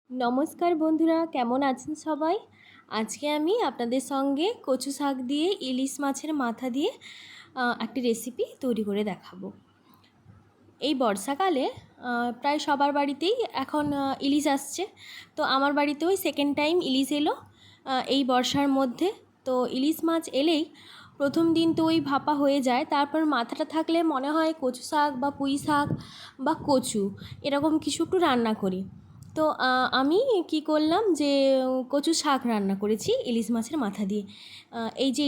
নমস্কার বন্ধুরা, কেমন আছেন সবাই? আজকে আমি আপনাদের সঙ্গে কচু শাক দিয়ে ইলিশ মাছের মাথা দিয়ে একটি রেসিপি তৈরি করে দেখাবো। এই বর্ষাকালে প্রায় সবার বাড়িতেই এখন ইলিশ আসছে। তো আমার বাড়িতেও সেকেন্ড টাইম ইলিশ এলো এই বর্ষার মধ্যে। তো ইলিশ মাছ এলেই প্রথম দিন তো ওই ভাপা হয়ে যায়, তারপর মাথাটা থাকলে মনে হয় কচু শাক বা পুঁই শাক বা কচু এরকম কিছু একটু রান্না করি। তো আমি কি করলাম যে কচু শাক রান্না করেছি ইলিশ মাছের মাথা দিয়ে। এই যে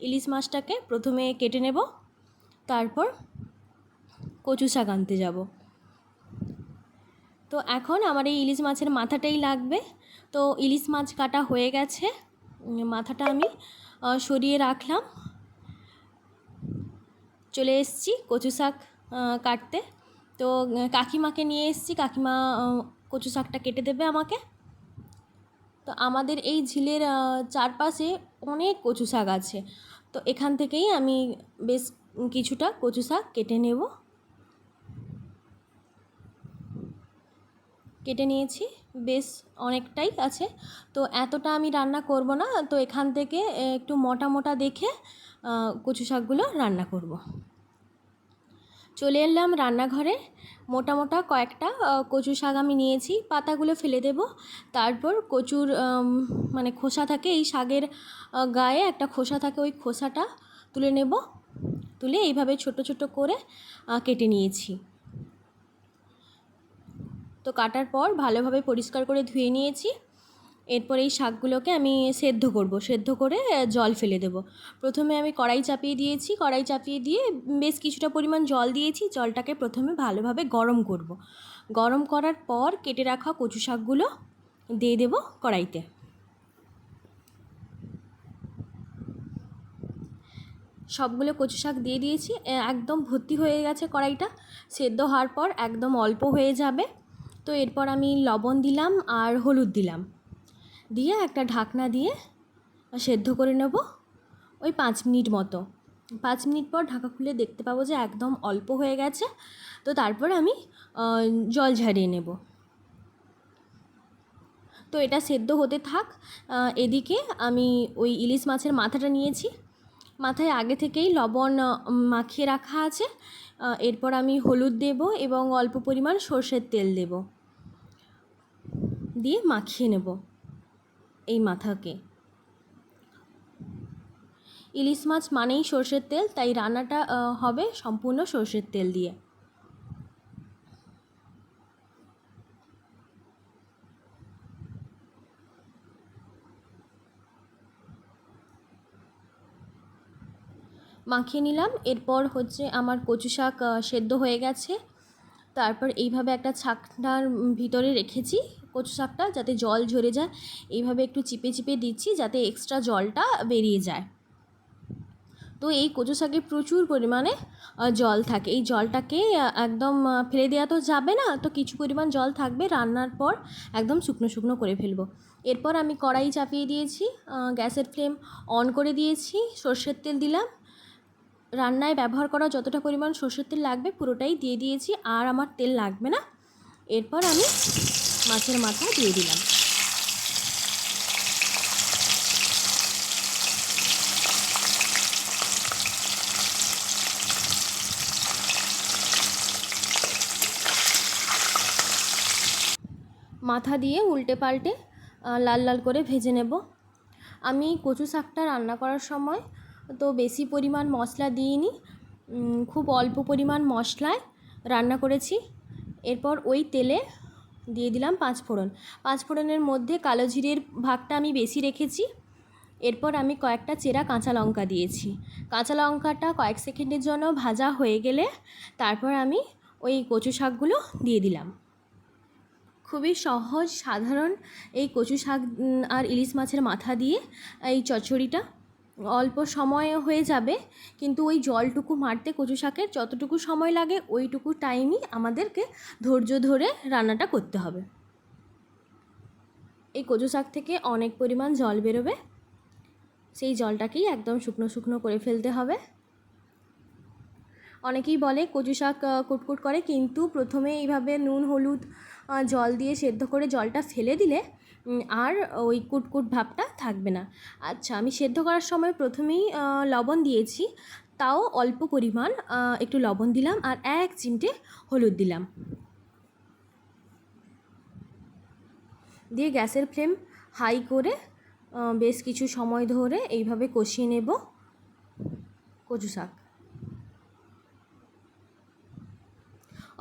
ইলিশ মাছটাকে প্রথমে কেটে নেব, তারপর কচু শাক আনতে যাব। তো এখন আমার এই ইলিশ মাছের মাথাটাই লাগবে। তো ইলিশ মাছ কাটা হয়ে গেছে, মাথাটা আমি সরিয়ে রাখলাম। চলে এসেছি কচু শাক কাটতে। তো কাকিমাকে নিয়ে এসেছি, কাকিমা কচু শাকটা কেটে দেবে আমাকে। তো আমাদের এই ঝিলের চারপাশে অনেক কচু শাক আছে। তো এখান থেকেই আমি বেশ কিছুটা কচু শাক কেটে নেব। কেটে নিয়েছি, বেশ অনেকটাই আছে। তো এতটা আমি রান্না করব না, তো এখান থেকে একটু মোটা মোটা দেখে কচু শাকগুলো রান্না করব। চলে এলাম রান্নাঘরে। মোটা মোটা কয়েকটা কচু শাক আমি নিয়েছি, পাতাগুলো ফেলে দেব। তারপর কচুর মানে খোসা থাকে, এই শাকের গায়ে একটা খোসা থাকে, ওই খোসাটা তুলে নেব। তুলে এইভাবে ছোট ছোট করে কেটে নিয়েছি। তো কাটার পর ভালোভাবে পরিষ্কার করে ধুয়ে নিয়েছি। এরপর এই শাকগুলোকে আমি সেদ্ধ করব, সেদ্ধ করে জল ফেলে দেব। প্রথমে আমি কড়াই চাপিয়ে দিয়েছি, কড়াই চাপিয়ে দিয়ে বেশ কিছুটা পরিমাণ জল দিয়েছি। জলটাকে প্রথমে ভালোভাবে গরম করব। গরম করার পর কেটে রাখা কচু শাকগুলো দিয়ে দেব কড়াইতে। সবগুলো কচু শাক দিয়ে দিয়েছি, একদম ভর্তি হয়ে গেছে কড়াইটা। সেদ্ধ হওয়ার পর একদম অল্প হয়ে যাবে। তো এরপর আমি লবণ দিলাম আর হলুদ দিলাম, দিয়ে একটা ঢাকনা দিয়ে সেদ্ধ করে নেব ওই 5 মিনিট মতো। 5 মিনিট পর ঢাকা খুলে দেখতে পাবো যে একদম অল্প হয়ে গেছে। তো তারপর আমি জল ঝরিয়ে নেব। তো এটা সেদ্ধ হতে থাক। এদিকে আমি ওই ইলিশ মাছের মাথাটা নিয়েছি, মাথায় আগে থেকেই লবণ মাখিয়ে রাখা আছে। এরপর আমি হলুদ দেব এবং অল্প পরিমাণ সর্ষের তেল দেব, দিয়ে মাখিয়ে নেব এই মাথাকে। ইলিশ মাছ মানেই সর্ষের তেল, তাই রান্নাটা হবে সম্পূর্ণ সর্ষের তেল দিয়ে। মাখিয়ে নিলাম। এরপর হচ্ছে আমার কচু শাক সেদ্ধ হয়ে গেছে। তারপর এইভাবে একটা ছাকনার ভিতরে রেখেছি কচু শাকটা, যাতে জল ঝরে যায়। এইভাবে একটু চিপে চিপে দিচ্ছি যাতে এক্সট্রা জলটা বেরিয়ে যায়। তো এই কচু শাকে প্রচুর পরিমাণে জল থাকে। এই জলটাকে একদম ফেলে দেওয়া তো যাবে না, তো কিছু পরিমাণ জল থাকবে, রান্নার পর একদম শুকনো শুকনো করে ফেলবো। এরপর আমি কড়াই চাপিয়ে দিয়েছি, গ্যাসের ফ্লেম অন করে দিয়েছি, সর্ষের তেল দিলাম। রান্নায় ব্যবহার করা যতটা পরিমাণ সর্ষের তেল লাগবে পুরোটাই দিয়ে দিয়েছি, আর আমার তেল লাগবে না। এরপর আমি মাছের মাথা দিয়ে দিলাম। মাথা দিয়ে উল্টে পাল্টে লাল লাল করে ভেজে নেব। আমি কচু শাকটা রান্না করার সময় তো বেশি পরিমাণ মশলা দিইনি, খুব অল্প পরিমাণ মশলায় রান্না করেছি। এরপর ওই তেলে দিয়ে দিলাম 5 ফোড়ন। 5 ফোড়নের মধ্যে কালো জিরের ভাগটা আমি বেশি রেখেছি। এরপর আমি কয়েকটা চেরা কাঁচা লঙ্কা দিয়েছি। কাঁচা লঙ্কাটা কয়েক সেকেন্ডের জন্য ভাজা হয়ে গেলে তারপর আমি ওই কচু শাকগুলো দিয়ে দিলাম। খুবই সহজ সাধারণ এই কচু শাক আর ইলিশ মাছের মাথা দিয়ে এই চচ্চড়িটা অল্প সময়ে হয়ে যাবে, কিন্তু ওই জলটুকু মারতে কচু শাকের যতটুকু সময় লাগে ওইটুকু টাইমই আমাদেরকে ধৈর্য ধরে রান্নাটা করতে হবে। এই কচু শাক থেকে অনেক পরিমাণ জল বেরোবে, সেই জলটাকেই একদম শুকনো শুকনো করে ফেলতে হবে। অনেকেই বলে কচু শাক কুটকুট করে, কিন্তু প্রথমে এইভাবে নুন হলুদ জল দিয়ে সেদ্ধ করে জলটা ফেলে দিলে আর ওই কুটকুট ভাবটা থাকবে না। আচ্ছা, আমি সেদ্ধ করার সময় প্রথমেই লবণ দিয়েছি, তাও অল্প পরিমাণ একটু লবণ দিলাম আর 1 চিমটে হলুদ দিলাম, দিয়ে গ্যাসের ফ্লেম হাই করে বেশ কিছু সময় ধরে এইভাবে কষিয়ে নেব কচু শাক।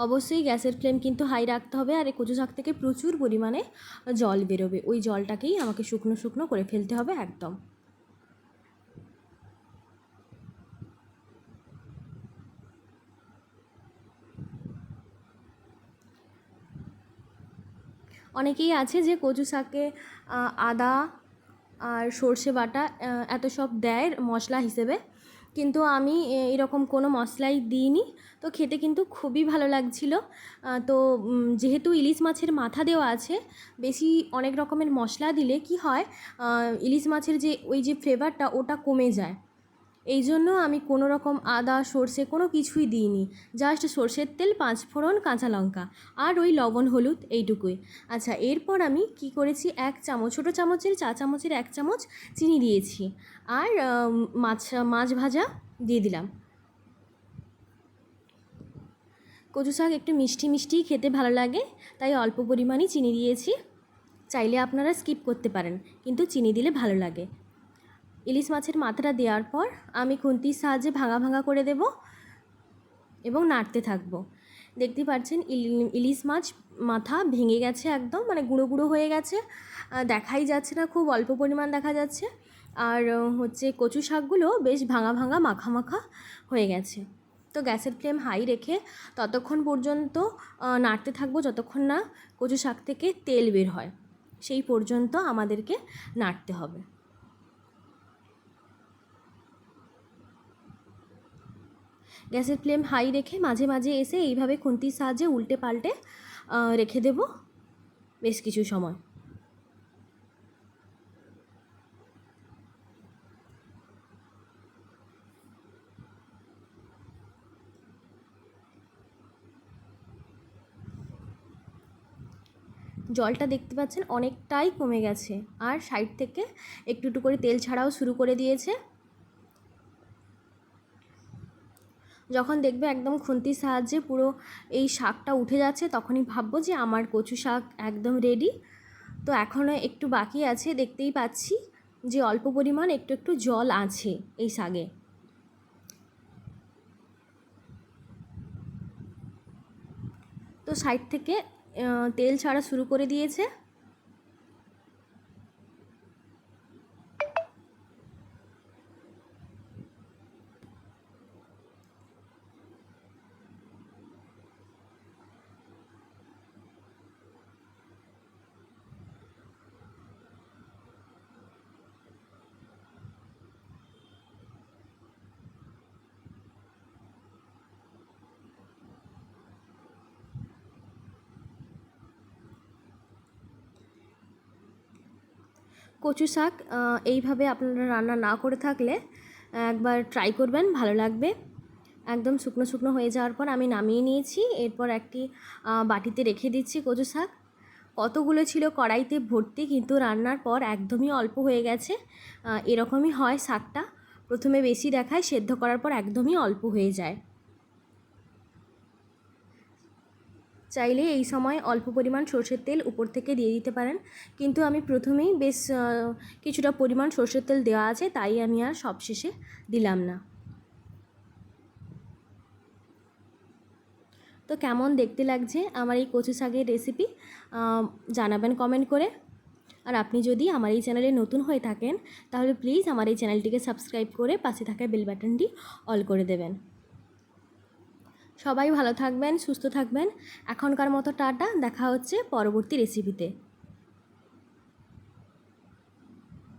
অবশ্যই গ্যাসের ফ্লেম কিন্তু হাই রাখতে হবে, আর এই কচু শাক থেকে প্রচুর পরিমাণে জল বেরোবে, ওই জলটাকেই আমাকে শুকনো শুকনো করে ফেলতে হবে একদম। অনেকেই আছে যে কচু শাকে আদা আর সর্ষে বাটা এত সব দেয় মশলা হিসেবে, কিন্তু আমি এরকম কোনো মশলাই দিইনি, তো খেতে কিন্তু খুবই ভালো লাগছিল। তো যেহেতু ইলিশ মাছের মাথা দেওয়া আছে, বেশি অনেক রকমের মশলা দিলে কি হয়, ইলিশ মাছের যে ওই যে ফ্লেভারটা ওটা কমে যায়, এই জন্য আমি কোনো রকম আদা সর্ষে কোনো কিছুই দিইনি, জাস্ট সর্ষের তেল, 5 ফোড়ন, কাঁচা লঙ্কা আর ওই লবণ হলুদ এইটুকুই। আচ্ছা, এরপর আমি কি করেছি, 1 চামচ, ছোটো চামচের 4 চামচের 1 চামচ চিনি দিয়েছি, আর মাছ ভাজা দিয়ে দিলাম। কচু শাক একটু মিষ্টি মিষ্টি খেতে ভালো লাগে, তাই অল্প পরিমাণই চিনি দিয়েছি, চাইলে আপনারা স্কিপ করতে পারেন, কিন্তু চিনি দিলে ভালো লাগে। ইলিশ মাছের মাথাটা দেওয়ার পর আমি খুন্তির সাহায্যে ভাঙা ভাঙা করে দেব এবং নাড়তে থাকবো। দেখতে পাচ্ছেন ইলিশ মাছ মাথা ভেঙে গেছে একদম, মানে গুঁড়ো গুঁড়ো হয়ে গেছে, দেখাই যাচ্ছে না, খুব অল্প পরিমাণ দেখা যাচ্ছে। আর হচ্ছে কচু শাকগুলো বেশ ভাঙা ভাঙা মাখা মাখা হয়ে গেছে। তো গ্যাসের ফ্লেম হাই রেখে ততক্ষণ পর্যন্ত নাড়তে থাকবো যতক্ষণ না কচু শাক থেকে তেল বের হয়, সেই পর্যন্ত আমাদেরকে নাড়তে হবে। গ্যাসের ফ্লেম হাই রেখে মাঝে মাঝে এসে এইভাবে খুন্তির সাহায্যে উল্টে পাল্টে রেখে দেব বেশ কিছু সময়। জলটা দেখতে পাচ্ছেন অনেকটাই কমে গেছে, আর সাইড থেকে একটু একটু করে তেল ছাড়াও শুরু করে দিয়েছে। যখন দেখবে একদম খুন্তির সাহায্যে পুরো এই শাকটা উঠে যাচ্ছে, তখনই ভাববো যে আমার কচু শাক একদম রেডি। তো এখনও একটু বাকি আছে, দেখতেই পাচ্ছি যে অল্প পরিমাণ একটু একটু জল আছে এই শাকে। তো সাইড থেকে তেল ছাড়া শুরু করে দিয়েছে। কচু শাক এইভাবে আপনারা রান্না না করে থাকলে একবার ট্রাই করবেন, ভালো লাগবে। একদম শুকনো শুকনো হয়ে যাওয়ার পর আমি নামিয়ে নিয়েছি, এরপর একটি বাটিতে রেখে দিচ্ছি কচু শাক। কতগুলো ছিল কড়াইতে ভর্তি, কিন্তু রান্নার পর একদমই অল্প হয়ে গেছে। এরকমই হয় শাকটা, প্রথমে বেশি দেখায়, সেদ্ধ করার পর একদমই অল্প হয়ে যায়। চাইলে এই সময় অল্প পরিমাণ সর্ষের তেল উপর থেকে দিয়ে দিতে পারেন, কিন্তু আমি প্রথমেই বেশ কিছুটা পরিমাণ সর্ষের তেল দেওয়া আছে, তাই আমি আর সবশেষে দিলাম না। তো কেমন দেখতে লাগছে আমার এই কচু শাকের রেসিপি জানাবেন কমেন্ট করে। আর আপনি যদি আমার এই চ্যানেলে নতুন হয়ে থাকেন, তাহলে প্লিজ আমার এই চ্যানেলটিকে সাবস্ক্রাইব করে পাশে থাকা বেল বাটনটি অল করে দেবেন। সবাই ভালো থাকবেন, সুস্থ থাকবেন। এখনকার মতো টাটা, দেখা হচ্ছে পরবর্তী রেসিপিতে।